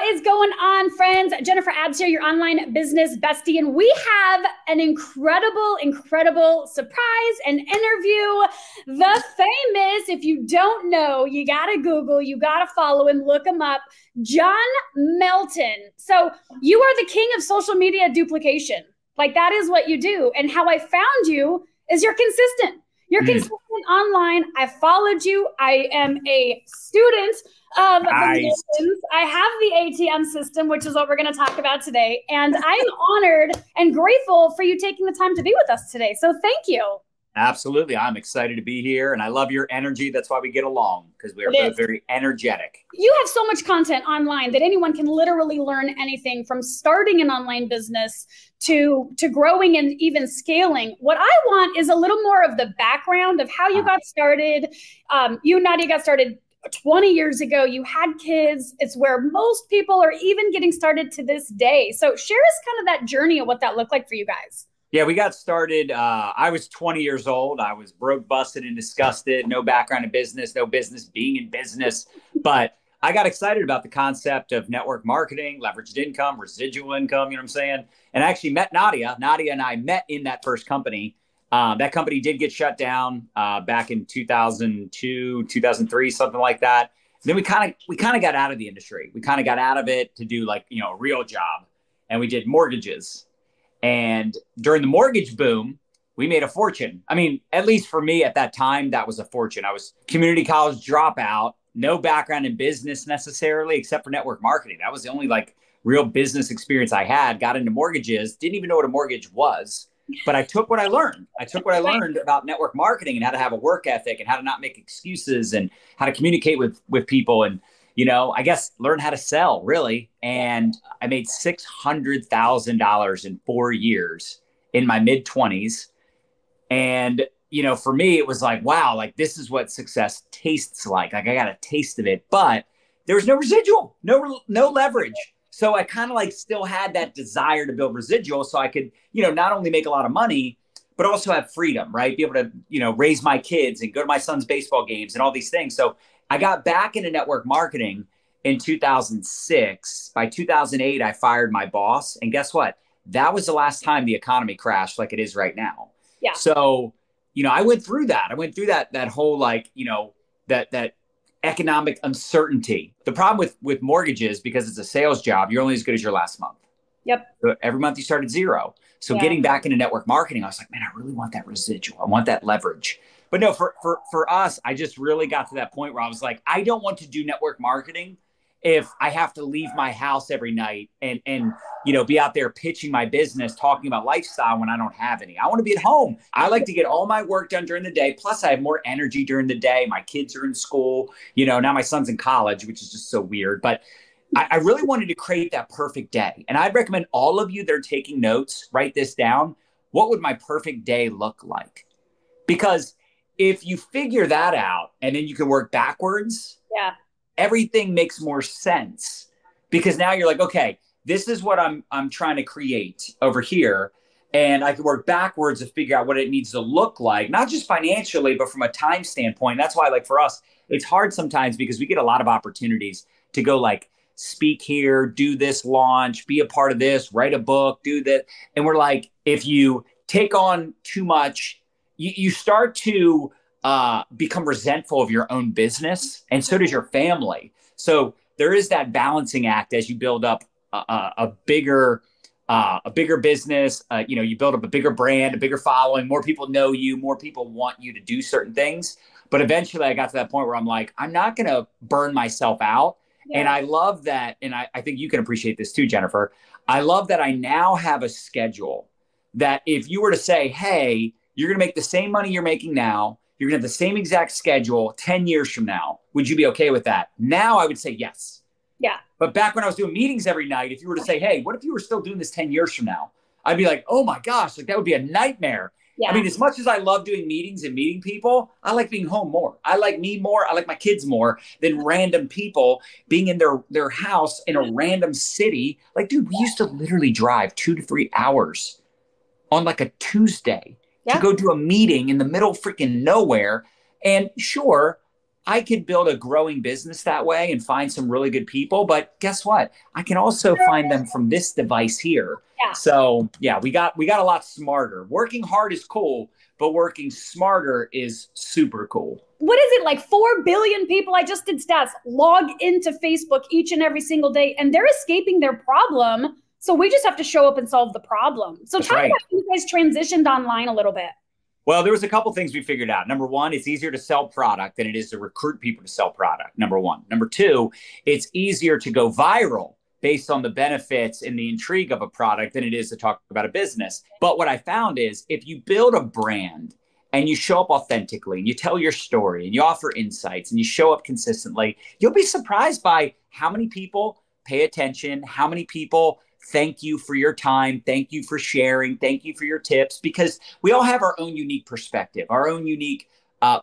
is going on, friends? Jennifer Abbs here, your online business bestie, and we have an incredible surprise and interview. The famous, if you don't know, you gotta Google, you gotta follow and look him up, John Melton. So you are the king of social media duplication. Like, that is what you do. And how I found you is you're consistent. You're consistent online. I followed you. I am a student of the Meltons. I have the ATM system, which is what we're going to talk about today. And I'm honored and grateful for you taking the time to be with us today. So thank you. Absolutely. I'm excited to be here. And I love your energy. That's why we get along, because we are both very energetic. You have so much content online that anyone can literally learn anything from starting an online business to growing and even scaling. What I want is a little more of the background of how you got started. You, Nadya, got started 20 years ago. You had kids. It's where most people are even getting started to this day. So share us kind of that journey of what that looked like for you guys. Yeah, we got started. I was 20 years old. I was broke, busted, and disgusted. No background in business, no business being in business. But I got excited about the concept of network marketing, leveraged income, residual income, you know what I'm saying? And I actually met Nadya. Nadya and I met in that first company. That company did get shut down back in 2002, 2003, something like that. And then we kind of got out of the industry. We kind of got out of it to do a real job. And we did mortgages. And during the mortgage boom, we made a fortune. I mean, at least for me at that time, that was a fortune. I was community college dropout, no background in business necessarily, except for network marketing. That was the only real business experience I had. Got into mortgages, didn't even know what a mortgage was, but I took what I learned. I took what I learned about network marketing and how to have a work ethic and how to not make excuses and how to communicate with people and, I guess learn how to sell, really. And I made $600,000 in 4 years in my mid-20s. And, for me, it was like, wow, this is what success tastes like. I got a taste of it, but there was no residual, no leverage. So I kind of still had that desire to build residual so I could, not only make a lot of money, but also have freedom, right? Be able to, raise my kids and go to my son's baseball games and all these things. So I got back into network marketing in 2006. By 2008, I fired my boss. And guess what? That was the last time the economy crashed like it is right now. Yeah. So, I went through that. I went through that whole, that economic uncertainty. The problem with mortgages, because it's a sales job, you're only as good as your last month. Yep. So every month you start at zero. So getting back into network marketing, I was like, man, I really want that residual. I want that leverage. But no, for us, I just really got to that point where I was like, I don't want to do network marketing if I have to leave my house every night and be out there pitching my business, talking about lifestyle when I don't have any. I want to be at home. I like to get all my work done during the day. Plus, I have more energy during the day. My kids are in school. Now my son's in college, which is just so weird. But I really wanted to create that perfect day. And I'd recommend all of you that are taking notes, write this down. What would my perfect day look like? Because if you figure that out and then you can work backwards, everything makes more sense. Because now you're like, okay, this is what I'm trying to create over here. And I can work backwards to figure out what it needs to look like, not just financially, but from a time standpoint. That's why, for us, it's hard sometimes because we get a lot of opportunities to go speak here, do this launch, be a part of this, write a book, do that. And we're like, if you take on too much, you start to become resentful of your own business, and so does your family. So there is that balancing act as you build up a bigger business. You build up a bigger brand, a bigger following. More people know you. More people want you to do certain things. But eventually, I got to that point where I'm like, I'm not going to burn myself out. Yeah. And I love that, and I think you can appreciate this too, Jennifer. I love that I now have a schedule that if you were to say, hey, you're going to make the same money you're making now, you're going to have the same exact schedule 10 years from now. Would you be okay with that? Now I would say yes. Yeah. But back when I was doing meetings every night, if you were to say, hey, what if you were still doing this 10 years from now? I'd be like, oh my gosh, that would be a nightmare. Yeah. I mean, as much as I love doing meetings and meeting people, I like being home more. I like me more. I like my kids more than random people being in their house in a random city. Dude, we used to literally drive 2 to 3 hours on a Tuesday to go do a meeting in the middle of freaking nowhere. And sure, I could build a growing business that way and find some really good people. But guess what? I can also find them from this device here. Yeah. So yeah, we got a lot smarter. Working hard is cool, but working smarter is super cool. What is it, like 4 billion people, I just did stats, log into Facebook each and every single day, and they're escaping their problem. So we just have to show up and solve the problem. So talk about how you guys transitioned online a little bit. Well, there was a couple things we figured out. Number one, it's easier to sell product than it is to recruit people to sell product. Number one. Number two, it's easier to go viral based on the benefits and the intrigue of a product than it is to talk about a business. But what I found is if you build a brand and you show up authentically and you tell your story and you offer insights and you show up consistently, you'll be surprised by how many people pay attention, how many people thank you for your time, thank you for sharing, thank you for your tips, because we all have our own unique perspective, our own unique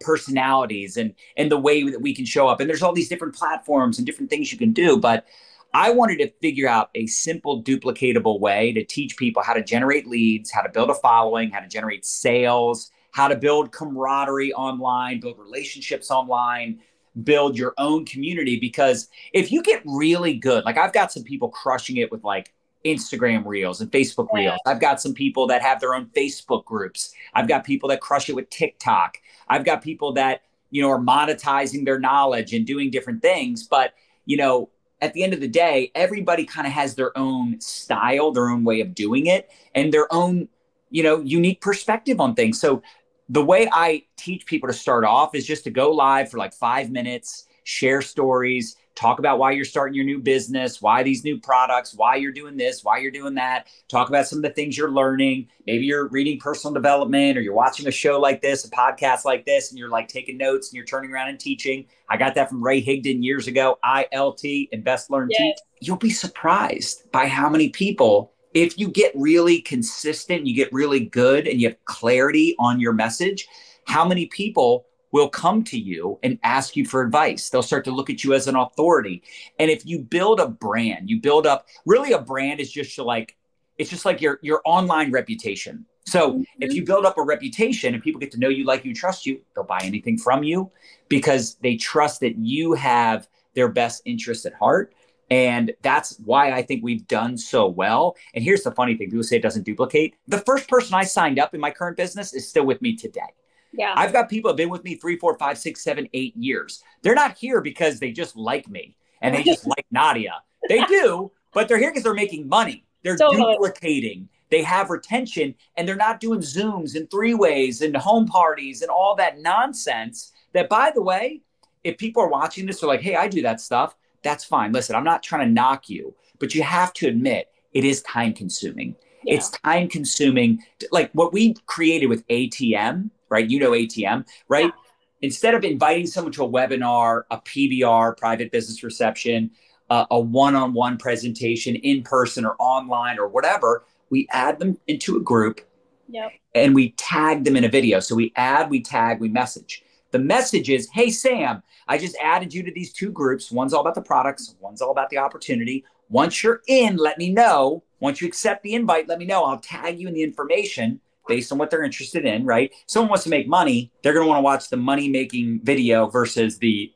personalities and the way that we can show up. And there's all these different platforms and different things you can do. But I wanted to figure out a simple, duplicatable way to teach people how to generate leads, how to build a following, how to generate sales, how to build camaraderie online, build relationships online, build your own community. Because if you get really good, like I've got some people crushing it with like Instagram reels and Facebook reels. I've got some people that have their own Facebook groups. I've got people that crush it with TikTok. I've got people that, are monetizing their knowledge and doing different things. But, at the end of the day, everybody kind of has their own style, their own way of doing it, and their own, unique perspective on things. So the way I teach people to start off is just to go live for like 5 minutes, share stories, talk about why you're starting your new business, why these new products, why you're doing this, why you're doing that. Talk about some of the things you're learning. Maybe you're reading personal development or you're watching a show like this, a podcast like this, and you're like taking notes and you're turning around and teaching. I got that from Ray Higdon years ago, ILT, Invest, Learn, Teach. You'll be surprised by how many people, if you get really consistent, you get really good and you have clarity on your message, how many people will come to you and ask you for advice. They'll start to look at you as an authority. And if you build a brand, you build up, really a brand is just like, it's just like your online reputation. So if you build up a reputation and people get to know you, like you, trust you, they'll buy anything from you because they trust that you have their best interest at heart. And that's why I think we've done so well. And here's the funny thing, people say it doesn't duplicate. The first person I signed up in my current business is still with me today. Yeah. I've got people who have been with me 3, 4, 5, 6, 7, 8 years. They're not here because they just like me and they just like Nadya. They do, but they're here because they're making money. They're duplicating. They have retention and they're not doing Zooms and 3-ways and home parties and all that nonsense that, by the way, if people are watching this, they're like, hey, I do that stuff. That's fine. Listen, I'm not trying to knock you, but you have to admit it is time consuming. Yeah. It's time consuming. Like what we created with ATM, right? ATM, right? Yeah. Instead of inviting someone to a webinar, a PBR, private business reception, a one-on-one presentation in person or online or whatever, we add them into a group and we tag them in a video. So we add, we tag, we message. The message is, hey, Sam, I just added you to these 2 groups. One's all about the products. One's all about the opportunity. Once you're in, let me know. Once you accept the invite, let me know. I'll tag you in the information based on what they're interested in, right? Someone wants to make money. They're going to want to watch the money-making video versus the,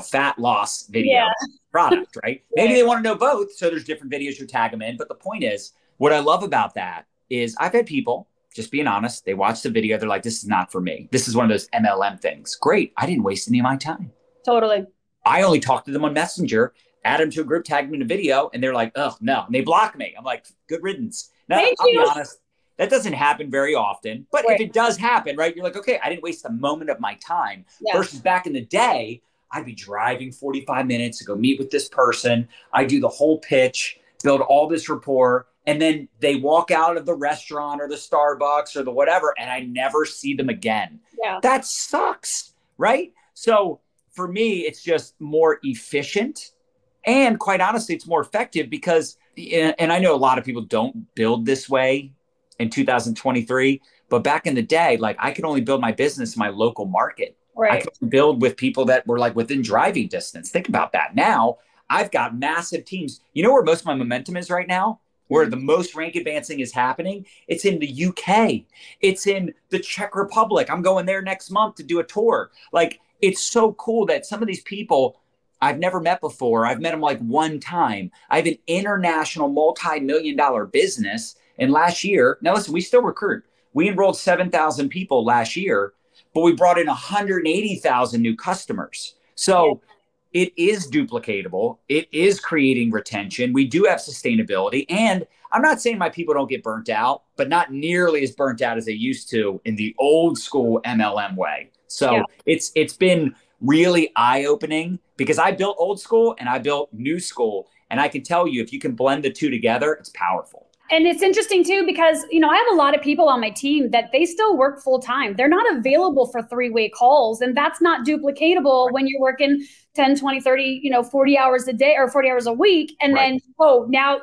fat loss video product, right? Maybe they want to know both. So there's different videos you tag them in. But the point is, what I love about that is I've had people, just being honest, they watch the video. They're like, this is not for me. This is one of those MLM things. Great. I didn't waste any of my time. Totally. I only talked to them on Messenger, add them to a group, tag them in a video, and they're like, oh, no. And they block me. I'm like, good riddance. Now, I'll be honest, that doesn't happen very often. But if it does happen, right, you're like, okay, I didn't waste a moment of my time. Versus back in the day, I'd be driving 45 minutes to go meet with this person. I do the whole pitch, build all this rapport. And then they walk out of the restaurant or the Starbucks or the whatever, and I never see them again. Yeah. That sucks, right? So for me, it's just more efficient. And quite honestly, it's more effective because, and I know a lot of people don't build this way in 2023, but back in the day, like I could only build my business in my local market. Right. I could build with people that were like within driving distance. Think about that. Now I've got massive teams. You know where most of my momentum is right now? Where the most rank advancing is happening? It's in the UK. It's in the Czech Republic. I'm going there next month to do a tour. Like it's so cool that some of these people I've never met before. I've met them like one time. I have an international multi-million-dollar business. And last year, now listen, we still recruit. We enrolled 7,000 people last year, but we brought in 180,000 new customers. So it is duplicatable. It is creating retention. We do have sustainability. And I'm not saying my people don't get burnt out, but not nearly as burnt out as they used to in the old school MLM way. So it's been really eye-opening because I built old school and I built new school. And I can tell you, if you can blend the two together, it's powerful. And it's interesting too, because, you know, I have a lot of people on my team that they still work full time. They're not available for three-way calls. And that's not duplicatable when you're working 10, 20, 30, 40 hours a day or 40 hours a week. And then, now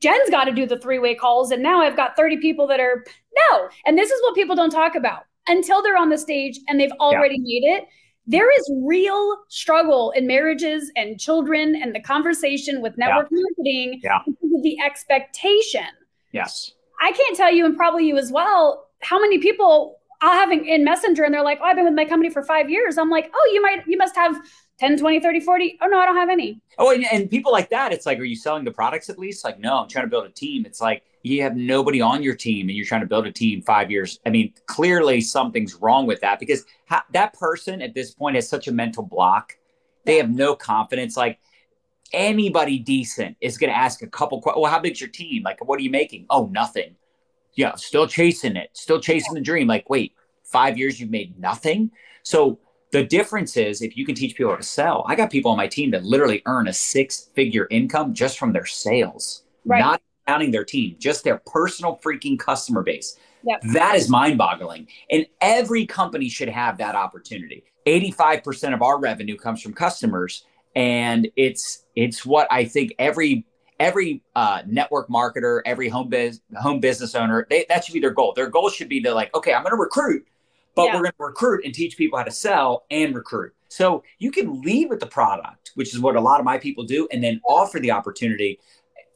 Jen's got to do the three-way calls. And now I've got 30 people that are, no. And this is what people don't talk about until they're on the stage and they've already made it. There is real struggle in marriages and children and the conversation with network marketing because of the expectation. Yes. I can't tell you, and probably you as well, how many people I'll have in Messenger and they're like, oh, I've been with my company for 5 years. I'm like, oh, you must have 10, 20, 30, 40. Oh, no, I don't have any. Oh, and people like that, it's like, are you selling the products at least? Like, no, I'm trying to build a team. It's like, you have nobody on your team and you're trying to build a team 5 years. I mean, clearly something's wrong with that because that person at this point has such a mental block. They have no confidence. Like anybody decent is going to ask a couple questions. Well, how big's your team? Like, what are you making? Oh, nothing. Yeah. Still chasing it. Still chasing the dream. Like, wait, 5 years, you've made nothing. So the difference is if you can teach people how to sell, I got people on my team that literally earn a 6-figure income just from their sales, not counting their team, just their personal freaking customer base. That is mind-boggling. And every company should have that opportunity. 85% of our revenue comes from customers. And it's what I think every network marketer, every home business owner, that should be their goal. Their goal should be to like, okay, I'm going to recruit, but we're going to recruit and teach people how to sell and recruit. So you can lead with the product, which is what a lot of my people do, and then offer the opportunity.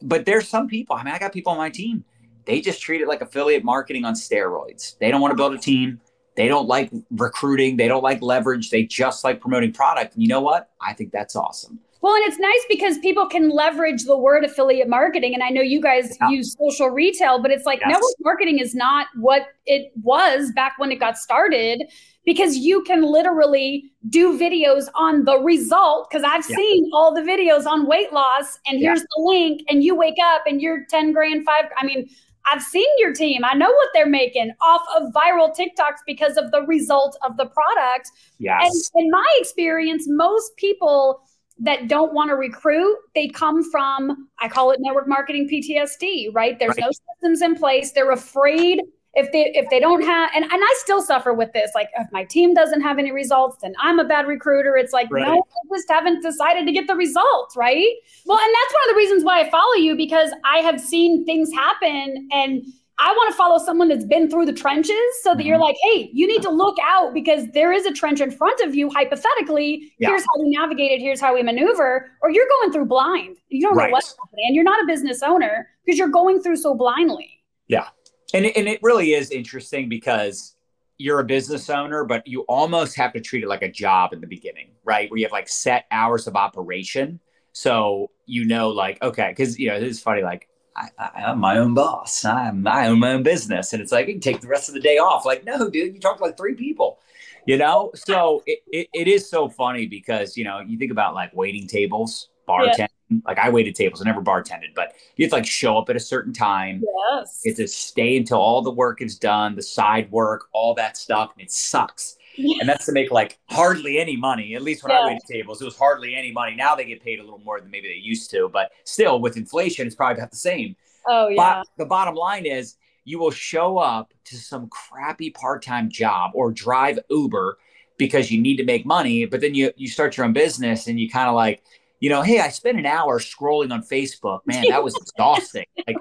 But there's some people, I got people on my team, they just treat it like affiliate marketing on steroids. They don't want to build a team. They don't like recruiting. They don't like leverage. They just like promoting product. And you know what? I think that's awesome. Well, and it's nice because people can leverage the word affiliate marketing. And I know you guys use social retail, but it's like network marketing is not what it was back when it got started, because you can literally do videos on the result. Because I've seen all the videos on weight loss and here's the link and you wake up and you're 10 grand, I've seen your team. I know what they're making off of viral TikToks because of the result of the product. Yes. And in my experience, most people that don't want to recruit, they come from, I call it network marketing PTSD, right? There's no systems in place. They're afraid if they don't have, and I still suffer with this. Like if my team doesn't have any results, then I'm a bad recruiter. It's like, no, I just haven't decided to get the results, right? Well, and that's one of the reasons why I follow you, because I have seen things happen and I want to follow someone that's been through the trenches so that you're like, hey, you need to look out because there is a trench in front of you. Hypothetically, here's how we navigate it. Here's how we maneuver, or you're going through blind. You don't know what's happening and you're not a business owner because you're going through so blindly. Yeah. And it really is interesting because you're a business owner, but you almost have to treat it like a job in the beginning, right? Where you have like set hours of operation. So, like, okay, because, it's funny, like I'm my own boss. I own my own business. And it's like, you can take the rest of the day off. Like, no, dude, you talk to like 3 people, So it is so funny because, you think about like waiting tables, bartending. Like I waited tables, I never bartended, but you have to like show up at a certain time. Yes. You have to stay until all the work is done, the side work, all that stuff. And it sucks. And that's to make like hardly any money. At least when I waited tables, it was hardly any money. Now they get paid a little more than maybe they used to, but still with inflation, it's probably about the same. Oh yeah. But the bottom line is you will show up to some crappy part-time job or drive Uber because you need to make money. But then you start your own business and you kind of like, hey, I spent an hour scrolling on Facebook. Man, that was exhausting. Like,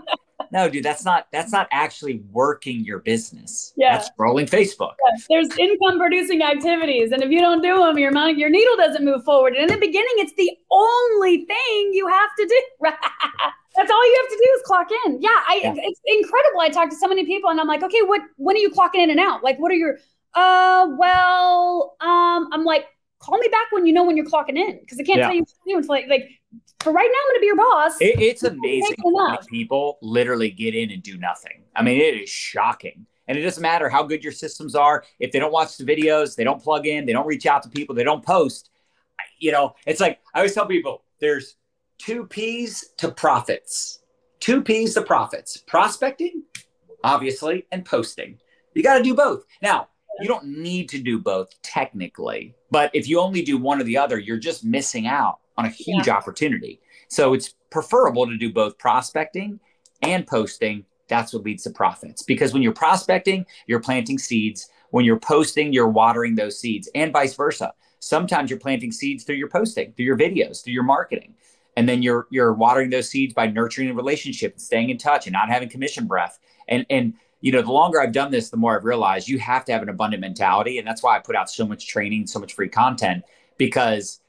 no, dude, that's not actually working your business. That's scrolling Facebook. There's income producing activities. And if you don't do them, your needle doesn't move forward. And in the beginning, it's the only thing you have to do. That's all you have to do is clock in. It's incredible. I talk to so many people and I'm like, okay, when are you clocking in and out? Like, what are your, I'm like, call me back when you know when you're clocking in, because I can't tell you what to do until like for right now, I'm going to be your boss. It's amazing how many people literally get in and do nothing. I mean, it is shocking. And it doesn't matter how good your systems are. If they don't watch the videos, they don't plug in, they don't reach out to people, they don't post. You know, it's like I always tell people there's 2 P's to profits. 2 P's to profits. Prospecting, obviously, and posting. You got to do both. Now, you don't need to do both technically, but if you only do one or the other, you're just missing out on a huge opportunity. So it's preferable to do both prospecting and posting. That's what leads to profits. Because when you're prospecting, you're planting seeds. When you're posting, you're watering those seeds, and vice versa. Sometimes you're planting seeds through your posting, through your videos, through your marketing. And then you're watering those seeds by nurturing a relationship and staying in touch and not having commission breath. And you know, the longer I've done this, the more I've realized you have to have an abundant mentality. And that's why I put out so much training, so much free content, because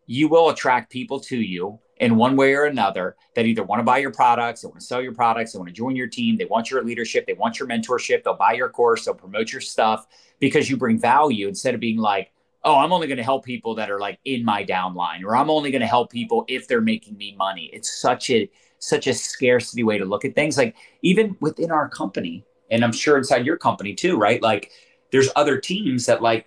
you will attract people to you in one way or another that either want to buy your products, they want to sell your products, they want to join your team, they want your leadership, they want your mentorship, they'll buy your course, they'll promote your stuff because you bring value, instead of being like, oh, I'm only going to help people that are like in my downline, or I'm only going to help people if they're making me money. It's such a scarcity way to look at things. Like even within our company, and I'm sure inside your company too, right? Like there's other teams that like,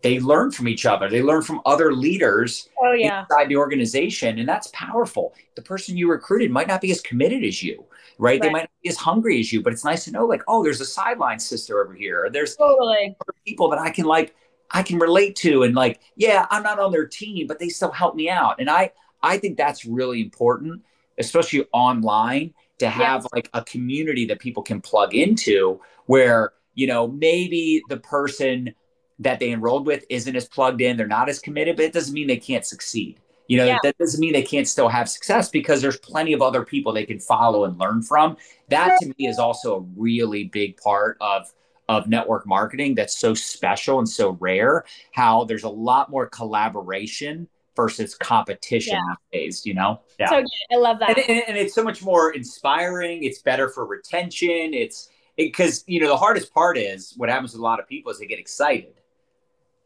they learn from each other. They learn from other leaders inside the organization. And that's powerful. The person you recruited might not be as committed as you, right? They might not be as hungry as you, but it's nice to know like, oh, there's a sideline sister over here. Or there's other people that I can relate to. And like, yeah, I'm not on their team, but they still help me out. And I think that's really important, especially online, to have like a community that people can plug into where, you know, maybe the person that they enrolled with isn't as plugged in, they're not as committed, but it doesn't mean they can't succeed. You know, that doesn't mean they can't still have success, because there's plenty of other people they can follow and learn from. That to me is also a really big part of network marketing that's so special and so rare, how there's a lot more collaboration versus competition these days, you know? So good. I love that. And it's so much more inspiring. It's better for retention. Because, you know, the hardest part is what happens with a lot of people is they get excited.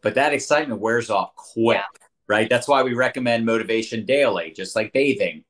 But that excitement wears off quick, right? That's why we recommend motivation daily, just like bathing.